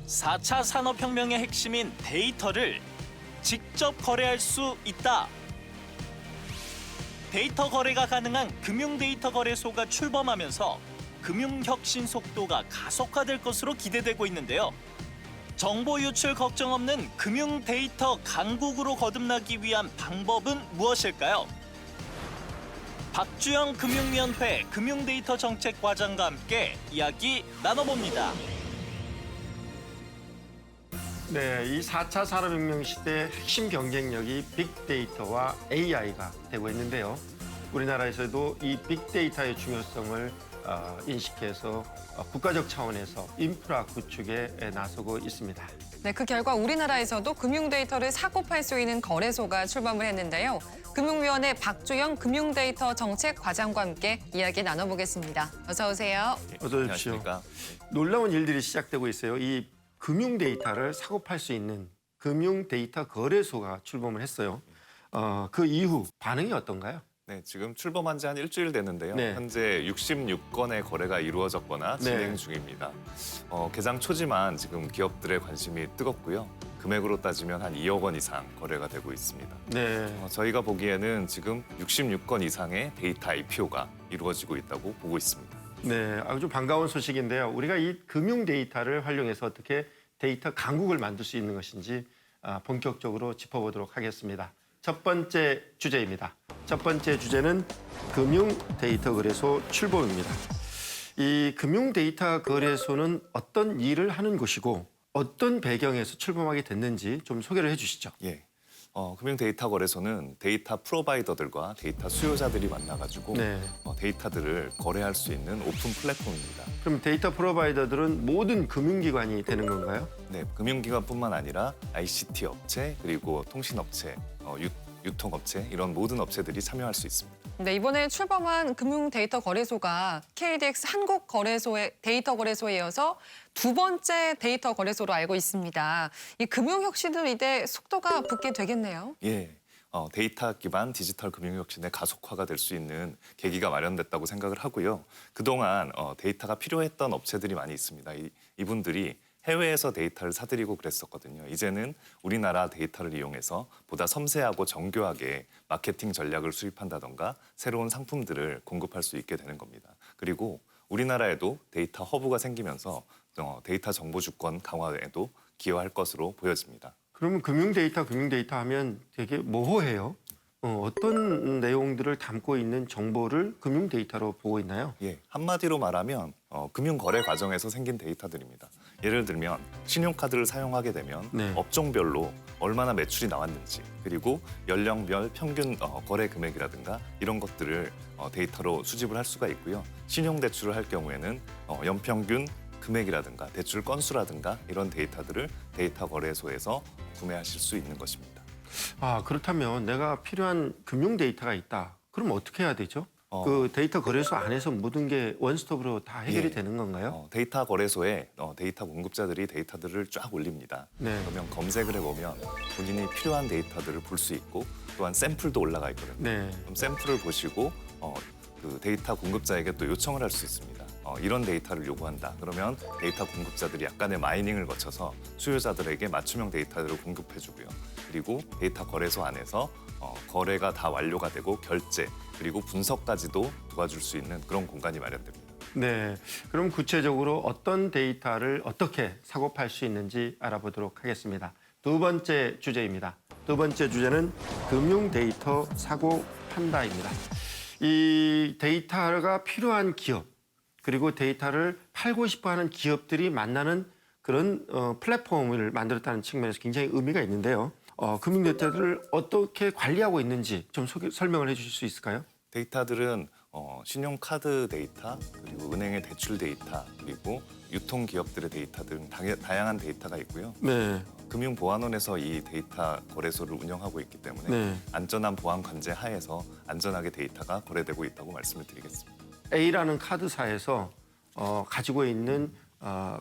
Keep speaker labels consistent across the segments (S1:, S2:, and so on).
S1: 4차 산업혁명의 핵심인 데이터를 직접 거래할 수 있다. 데이터 거래가 가능한 금융 데이터 거래소가 출범하면서 금융 혁신 속도가 가속화될 것으로 기대되고 있는데요. 정보 유출 걱정 없는 금융 데이터 강국으로 거듭나기 위한 방법은 무엇일까요? 박주영 금융위원회 금융데이터 정책과장과 함께 이야기 나눠봅니다.
S2: 네, 이 4차 산업혁명 시대의 핵심 경쟁력이 빅데이터와 AI가 되고 있는데요. 우리나라에서도 이 빅데이터의 중요성을 인식해서 국가적 차원에서 인프라 구축에 나서고 있습니다.
S3: 네, 그 결과 우리나라에서도 금융 데이터를 사고 팔 수 있는 거래소가 출범을 했는데요. 금융위원회 박주영 금융데이터 정책과장과 함께 이야기 나눠보겠습니다. 어서 오세요.
S2: 어서 오십시오.
S1: 안녕하십니까.
S2: 놀라운 일들이 시작되고 있어요. 이 금융 데이터를 사고 팔 수 있는 금융 데이터 거래소가 출범을 했어요. 그 이후 반응이 어떤가요?
S4: 네, 지금 출범한 지 한 일주일 됐는데요.
S2: 네.
S4: 현재 66건의 거래가 이루어졌거나 진행
S2: 네.
S4: 중입니다. 개장 초지만 지금 기업들의 관심이 뜨겁고요. 금액으로 따지면 한 2억 원 이상 거래가 되고 있습니다.
S2: 네.
S4: 저희가 보기에는 지금 66건 이상의 데이터 IPO가 이루어지고 있다고 보고 있습니다.
S2: 네, 아주 반가운 소식인데요. 우리가 이 금융 데이터를 활용해서 어떻게 데이터 강국을 만들 수 있는 것인지 본격적으로 짚어보도록 하겠습니다. 첫 번째 주제입니다. 첫 번째 주제는 금융 데이터 거래소 출범입니다. 이 금융 데이터 거래소는 어떤 일을 하는 곳이고 어떤 배경에서 출범하게 됐는지 좀 소개를 해주시죠.
S4: 예. 금융 데이터 거래소는 데이터 프로바이더들과 데이터 수요자들이 만나가지고
S2: 네.
S4: 데이터들을 거래할 수 있는 오픈 플랫폼입니다.
S2: 그럼 데이터 프로바이더들은 모든 금융기관이 되는 건가요?
S4: 네, 금융기관뿐만 아니라 ICT 업체 그리고 통신업체, 유통업체 이런 모든 업체들이 참여할 수 있습니다.
S3: 네, 이번에 출범한 금융 데이터 거래소가 KDX 한국 거래소의 데이터 거래소에 이어서 두 번째 데이터 거래소로 알고 있습니다. 이 금융 혁신을 이제 속도가 붙게 되겠네요.
S4: 예, 데이터 기반 디지털 금융혁신의 가속화가 될 수 있는 계기가 마련됐다고 생각을 하고요. 그동안 데이터가 필요했던 업체들이 많이 있습니다. 이분들이 해외에서 데이터를 사들이고 그랬었거든요. 이제는 우리나라 데이터를 이용해서 보다 섬세하고 정교하게 마케팅 전략을 수립한다던가 새로운 상품들을 공급할 수 있게 되는 겁니다. 그리고 우리나라에도 데이터 허브가 생기면서 데이터 정보 주권 강화에도 기여할 것으로 보여집니다.
S2: 그러면 금융 데이터 하면 되게 모호해요. 어떤 내용들을 담고 있는 정보를 금융 데이터로 보고 있나요?
S4: 예, 한마디로 말하면 금융 거래 과정에서 생긴 데이터들입니다. 예를 들면 신용카드를 사용하게 되면
S2: 네.
S4: 업종별로 얼마나 매출이 나왔는지 그리고 연령별 평균 거래 금액이라든가 이런 것들을 데이터로 수집을 할 수가 있고요. 신용대출을 할 경우에는 연평균 금액이라든가 대출 건수라든가 이런 데이터들을 데이터 거래소에서 구매하실 수 있는 것입니다.
S2: 그렇다면 내가 필요한 금융 데이터가 있다. 그럼 어떻게 해야 되죠? 그 데이터 거래소 안에서 모든 게 원스톱으로 다 해결이
S4: 예.
S2: 되는 건가요?
S4: 데이터 거래소에 데이터 공급자들이 데이터들을 쫙 올립니다.
S2: 네.
S4: 그러면 검색을 해보면 본인이 필요한 데이터들을 볼 수 있고 또한 샘플도 올라가 있거든요.
S2: 네.
S4: 그럼 샘플을 보시고 그 데이터 공급자에게 또 요청을 할 수 있습니다. 이런 데이터를 요구한다. 그러면 데이터 공급자들이 약간의 마이닝을 거쳐서 수요자들에게 맞춤형 데이터를 공급해주고요. 그리고 데이터 거래소 안에서 거래가 다 완료가 되고 결제 그리고 분석까지도 도와줄 수 있는 그런 공간이 마련됩니다.
S2: 네. 그럼 구체적으로 어떤 데이터를 어떻게 사고 팔 수 있는지 알아보도록 하겠습니다. 두 번째 주제입니다. 두 번째 주제는 금융 데이터 사고 판다입니다. 이 데이터가 필요한 기업 그리고 데이터를 팔고 싶어하는 기업들이 만나는 그런 플랫폼을 만들었다는 측면에서 굉장히 의미가 있는데요. 금융 데이터를 어떻게 관리하고 있는지 좀 설명을 해주실 수 있을까요?
S4: 데이터들은 신용카드 데이터, 그리고 은행의 대출 데이터, 그리고 유통기업들의 데이터 등 다양한 데이터가 있고요.
S2: 네.
S4: 금융보안원에서 이 데이터 거래소를 운영하고 있기 때문에
S2: 네.
S4: 안전한 보안 관제 하에서 안전하게 데이터가 거래되고 있다고 말씀을 드리겠습니다.
S2: A라는 카드사에서 가지고 있는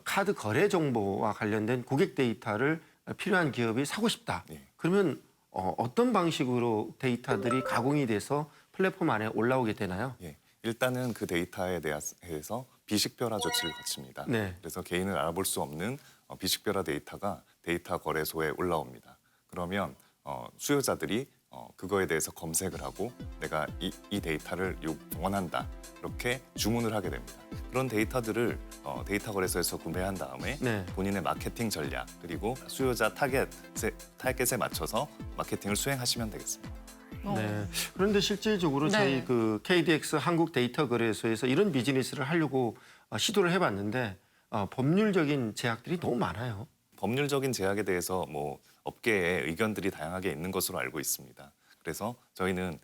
S2: 카드 거래 정보와 관련된 고객 데이터를 필요한 기업이 사고 싶다.
S4: 예.
S2: 그러면 어떤 방식으로 데이터들이 가공이 돼서 플랫폼 안에 올라오게 되나요?
S4: 예, 일단은 그 데이터에 대해서 비식별화 조치를 거칩니다.
S2: 네.
S4: 그래서 개인을 알아볼 수 없는 비식별화 데이터가 데이터 거래소에 올라옵니다. 그러면 수요자들이 그거에 대해서 검색을 하고 내가 이 데이터를 원한다 이렇게 주문을 하게 됩니다. 그런 데이터들을 데이터 거래소에서 구매한 다음에
S2: 네.
S4: 본인의 마케팅 전략 그리고 수요자 타겟에 맞춰서 마케팅을 수행하시면 되겠습니다.
S2: 네. 그런데 실질적으로
S3: 네.
S2: 저희 그 KDX 한국 데이터 거래소에서 이런 비즈니스를 하려고 시도를 해봤는데 법률적인 제약들이 너무 많아요.
S4: 법률적인 제약에 대해서 뭐 업계에 의견들이 다양하게 있는 것으로 알고 있습니다. 그래서 저희는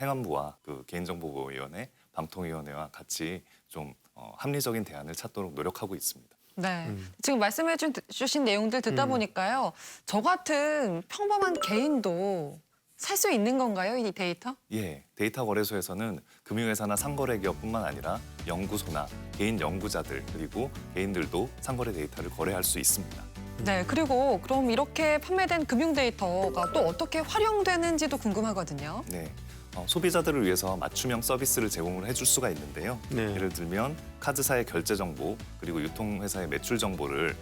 S4: 행안부와 그 개인정보보호위원회, 방통위원회와 같이 좀 합리적인 대안을 찾도록 노력하고 있습니다.
S3: 네. 지금 말씀해 주신 내용들 듣다 보니까요. 저 같은 평범한 개인도 살 수 있는 건가요, 이 데이터?
S4: 예, 데이터 거래소에서는 금융회사나 상거래 기업뿐만 아니라 연구소나 개인 연구자들 그리고 개인들도 상거래 데이터를 거래할 수 있습니다.
S3: 네. 그리고 그럼 이렇게 판매된 금융 데이터가 또 어떻게 활용되는지도 궁금하거든요.
S4: 네, 소비자들을 위해서 맞춤형 서비스를 제공을 해줄 수가 있는데요.
S2: 네.
S4: 예를 들면 카드사의 결제 정보 그리고 유통회사의 매출 정보를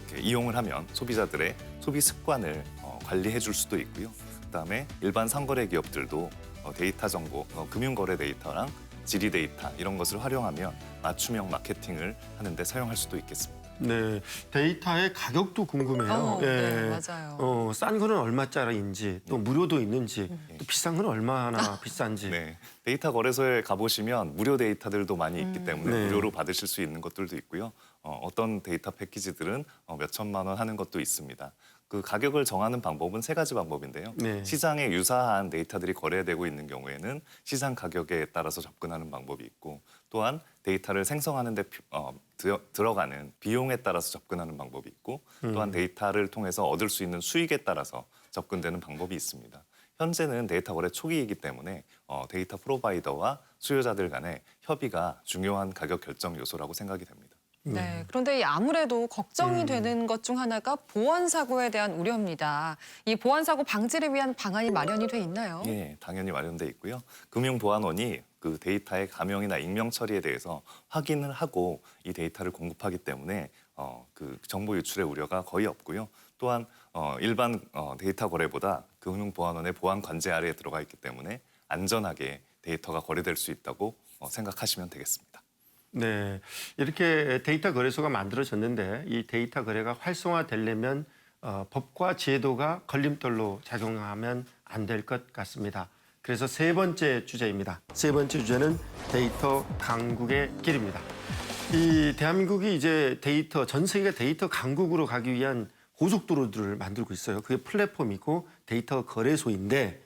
S4: 이렇게 이용을 하면 소비자들의 소비 습관을 관리해줄 수도 있고요. 그다음에 일반 상거래 기업들도 데이터 정보, 금융거래 데이터랑 지리 데이터 이런 것을 활용하면 맞춤형 마케팅을 하는데 사용할 수도 있겠습니다.
S2: 네. 데이터의 가격도 궁금해요.
S3: 네, 맞아요.
S2: 싼 거는 얼마짜리인지 또 무료도 있는지 또 비싼 건 얼마나 비싼지.
S4: 네, 데이터 거래소에 가보시면 무료 데이터들도 많이 있기 때문에
S2: 네.
S4: 무료로 받으실 수 있는 것들도 있고요. 어떤 데이터 패키지들은 몇 천만 원 하는 것도 있습니다. 그 가격을 정하는 방법은 세 가지 방법인데요.
S2: 네.
S4: 시장에 유사한 데이터들이 거래되고 있는 경우에는 시장 가격에 따라서 접근하는 방법이 있고 또한 데이터를 생성하는 데 들어가는 비용에 따라서 접근하는 방법이 있고 또한 데이터를 통해서 얻을 수 있는 수익에 따라서 접근되는 방법이 있습니다. 현재는 데이터 거래 초기이기 때문에 데이터 프로바이더와 수요자들 간의 협의가 중요한 가격 결정 요소라고 생각이 됩니다.
S3: 네. 그런데 이 아무래도 걱정이 되는 것 중 하나가 보안 사고에 대한 우려입니다. 이 보안 사고 방지를 위한 방안이 마련이 돼 있나요?
S4: 예, 당연히 마련돼 있고요. 금융보안원이 그 데이터의 감형이나 익명 처리에 대해서 확인을 하고 이 데이터를 공급하기 때문에 그 정보 유출의 우려가 거의 없고요. 또한 일반 데이터 거래보다 금융보안원의 보안 관제 아래에 들어가 있기 때문에 안전하게 데이터가 거래될 수 있다고 생각하시면 되겠습니다.
S2: 네, 이렇게 데이터 거래소가 만들어졌는데 이 데이터 거래가 활성화되려면 법과 제도가 걸림돌로 작용하면 안 될 것 같습니다. 그래서 세 번째 주제입니다. 세 번째 주제는 데이터 강국의 길입니다. 이 대한민국이 이제 전 세계가 데이터 강국으로 가기 위한 고속도로들을 만들고 있어요. 그게 플랫폼이고 데이터 거래소인데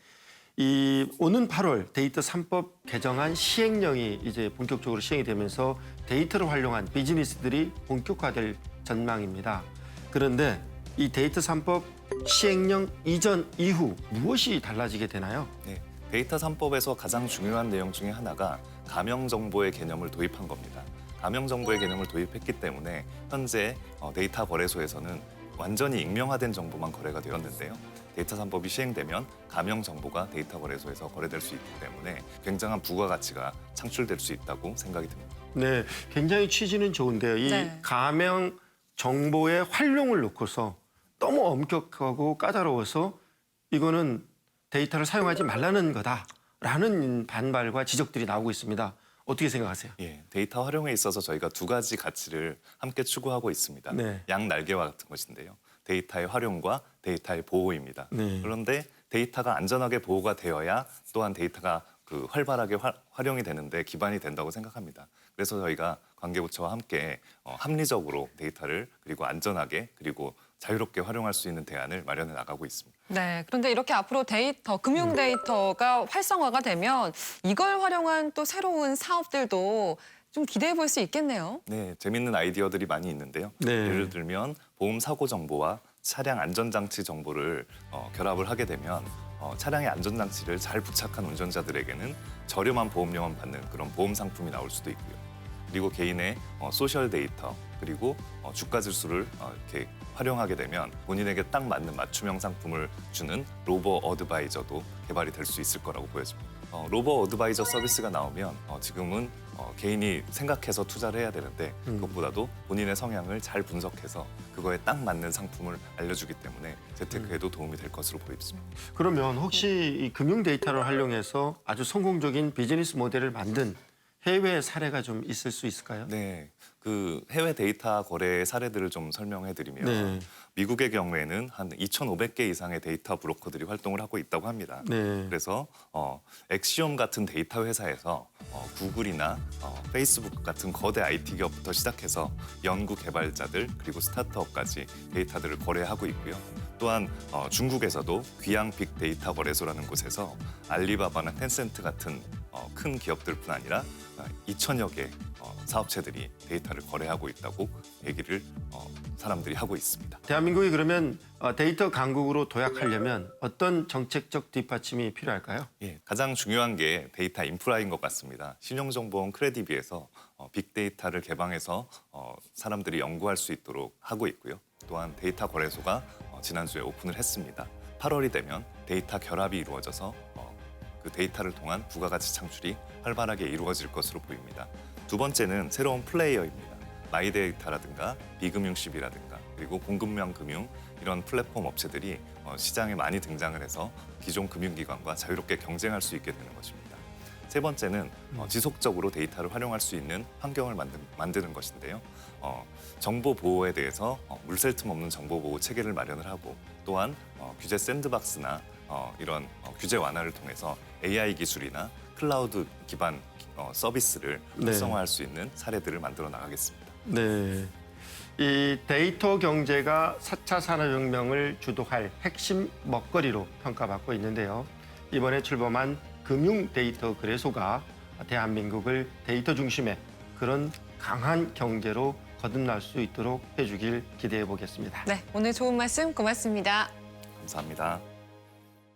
S2: 이 오는 8월 데이터 3법 개정안 시행령이 이제 본격적으로 시행이 되면서 데이터를 활용한 비즈니스들이 본격화될 전망입니다. 그런데 이 데이터 3법 시행령 이전 이후 무엇이 달라지게 되나요?
S4: 네, 데이터 3법에서 가장 중요한 내용 중에 하나가 가명 정보의 개념을 도입한 겁니다. 가명 정보의 개념을 도입했기 때문에 현재 데이터 거래소에서는 완전히 익명화된 정보만 거래가 되었는데요. 데이터 3법이 시행되면 가명 정보가 데이터 거래소에서 거래될 수 있기 때문에 굉장한 부가가치가 창출될 수 있다고 생각이 듭니다.
S2: 네, 굉장히 취지는 좋은데요. 이
S3: 네.
S2: 가명 정보의 활용을 놓고서 너무 엄격하고 까다로워서 이거는 데이터를 사용하지 말라는 거다라는 반발과 지적들이 나오고 있습니다. 어떻게 생각하세요?
S4: 예, 데이터 활용에 있어서 저희가 두 가지 가치를 함께 추구하고 있습니다.
S2: 네.
S4: 양날개와 같은 것인데요. 데이터의 활용과 데이터의 보호입니다.
S2: 네.
S4: 그런데 데이터가 안전하게 보호가 되어야 또한 데이터가 그 활발하게 활용이 되는데 기반이 된다고 생각합니다. 그래서 저희가 관계부처와 함께 합리적으로 데이터를 그리고 안전하게 그리고 자유롭게 활용할 수 있는 대안을 마련해 나가고 있습니다.
S3: 네. 그런데 이렇게 앞으로 금융 데이터가 활성화가 되면 이걸 활용한 또 새로운 사업들도 좀 기대해 볼 수 있겠네요.
S4: 네, 재밌는 아이디어들이 많이 있는데요.
S2: 네.
S4: 예를 들면 보험 사고 정보와 차량 안전장치 정보를 결합을 하게 되면 차량의 안전장치를 잘 부착한 운전자들에게는 저렴한 보험료만 받는 그런 보험 상품이 나올 수도 있고요. 그리고 개인의 소셜 데이터 그리고 주가 지수를 이렇게 활용하게 되면 본인에게 딱 맞는 맞춤형 상품을 주는 로보 어드바이저도 개발이 될 수 있을 거라고 보여집니다. 로보 어드바이저 서비스가 나오면 지금은 개인이 생각해서 투자를 해야 되는데 그것보다도 본인의 성향을 잘 분석해서 그거에 딱 맞는 상품을 알려주기 때문에 재테크에도 도움이 될 것으로 보입니다.
S2: 그러면 혹시 이 금융 데이터를 활용해서 아주 성공적인 비즈니스 모델을 만든 해외 사례가 좀 있을 수 있을까요?
S4: 네, 그 해외 데이터 거래 사례들을 좀 설명해드리면
S2: 네.
S4: 미국의 경우에는 한 2,500개 이상의 데이터 브로커들이 활동을 하고 있다고 합니다.
S2: 네.
S4: 그래서 엑시옴 같은 데이터 회사에서 구글이나 페이스북 같은 거대 IT 기업부터 시작해서 연구 개발자들 그리고 스타트업까지 데이터들을 거래하고 있고요. 또한 중국에서도 귀양 빅데이터 거래소라는 곳에서 알리바바나 텐센트 같은 큰 기업들뿐 아니라 2천여 개 사업체들이 데이터를 거래하고 있다고 얘기를 사람들이 하고 있습니다.
S2: 대한민국이 그러면 데이터 강국으로 도약하려면 어떤 정책적 뒷받침이 필요할까요?
S4: 예, 가장 중요한 게 데이터 인프라인 것 같습니다. 신용정보원 크레디비에서 빅데이터를 개방해서 사람들이 연구할 수 있도록 하고 있고요. 또한 데이터 거래소가 지난주에 오픈을 했습니다. 8월이 되면 데이터 결합이 이루어져서 그 데이터를 통한 부가가치 창출이 활발하게 이루어질 것으로 보입니다. 두 번째는 새로운 플레이어입니다. 마이데이터라든가 비금융십이라든가 그리고 공급형 금융 이런 플랫폼 업체들이 시장에 많이 등장을 해서 기존 금융기관과 자유롭게 경쟁할 수 있게 되는 것입니다. 세 번째는 지속적으로 데이터를 활용할 수 있는 환경을 만드는 것인데요. 정보 보호에 대해서 물샐 틈 없는 정보 보호 체계를 마련을 하고 또한 규제 샌드박스나 이런 규제 완화를 통해서 AI 기술이나 클라우드 기반 서비스를 활성화할 수 있는 사례들을 만들어 나가겠습니다.
S2: 네. 이 데이터 경제가 4차 산업혁명을 주도할 핵심 먹거리로 평가받고 있는데요. 이번에 출범한 금융 데이터 거래소가 대한민국을 데이터 중심의 그런 강한 경제로 거듭날 수 있도록 해주길 기대해 보겠습니다.
S3: 네, 오늘 좋은 말씀 고맙습니다.
S4: 감사합니다.